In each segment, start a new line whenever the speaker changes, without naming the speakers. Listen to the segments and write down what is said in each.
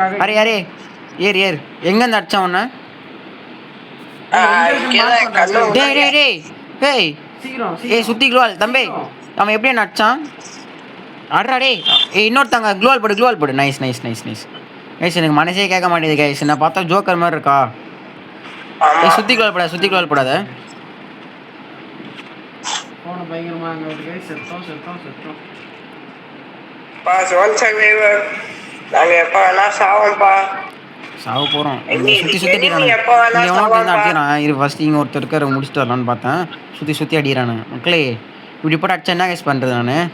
Array array ஏறு ஏறு எங்கேருந்து அடிச்சான் உன்ன? டேய் டேய் டேய் டேய் ஏய் சுற்றி குளோவால் தம்பி அவன் எப்படி என்ன அடிச்சான்? அட்ரா டேய் ஏய் இன்னொருத்தாங்க குளோவால் போடு nice nice nice nice guys எனக்கு மனசே கேட்க மாட்டேது கைஸ். நான் பார்த்தா ஜோக்கர் மாதிரி இருக்கா? ஏய் சுற்றி குளோவால் போடாத. சாவ போகிறோம். சுற்றி அடிக்கிறான். இது ஃபஸ்ட் இங்கே ஒருத்தர் இருக்கார் முடிச்சுட்டு வரலான்னு பார்த்தேன். சுற்றி அடிக்கிறானு மக்களே. இப்படி போட்டு அடிச்சா என்ன கைஸ் பண்ணுறது நான்?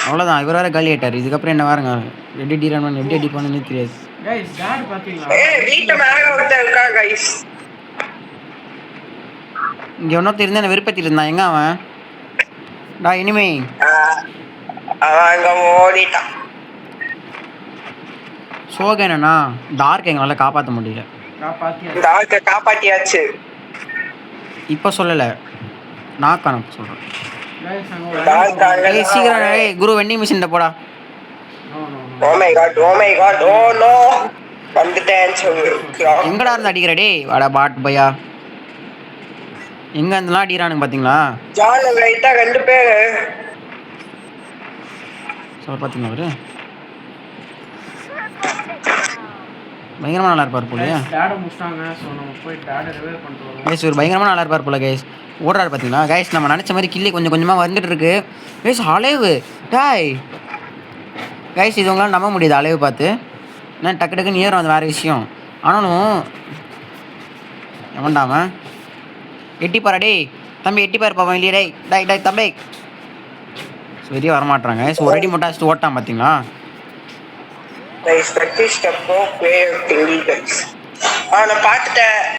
அவ்வளோதான் இவர் வேறு காலி ஆகிட்டார். இதுக்கப்புறம் என்ன வேறுங்க எப்படி அடிக்கிறானு எப்படி அடிப்பானுன்னு தெரியாது. இங்கே ஒன்றொருத்தர் இருந்தால் என்ன விருப்பத்தில் இருந்தான். எங்கே அவன்? டா இனிமே சோக என்னன்னா டார்க் எங்களால் காப்பாற்ற முடியல.
காப்பாத்தியாச்சு.
இப்போ சொல்லலை நான் கணக்கு சொல்கிறேன். சீக்கிரம் குரு வெண்டிங் மிஷின் போடா. எங்கடா இருந்து அடிக்கிற டே வாடா பாட் பையா. எங்க இருந்தெல்லாம் அடிக்கிறானுங்க பாத்தீங்களா?
ரெண்டு பேரு
பாத்தீங்களா? அவரு பயங்கரமா நல்லா இருப்பார் போல. கைஸ் ஒரு பயங்கரமா நல்லா இருப்பார் போல கைஸ். ஓடுறாரு பார்த்தீங்களா கைஸ்? நம்ம நினச்ச மாதிரி கிள்ளி கொஞ்சம் கொஞ்சமாக வந்துட்டு இருக்கு கைஸ். அலைவு டாய் கைஸ் இது உங்களால் நம்ப முடியுது அலைவு பார்த்து. ஏன்னா டக்கு டக்குன்னு ஏறும் அது வேறு விஷயம். ஆனாலும் எவன்டாம எட்டிப்பாரா டே தம்பி எட்டிப்பாரு பாப்பா இல்லையே டே டாய் டாய் தம்பி சரியாக வரமாட்டாங்க. ஸோ ஒரு அடி மட்டும் அடிச்சுட்டு ஓட்டான் பார்த்தீங்களா?
பார்த்துட்டேன்.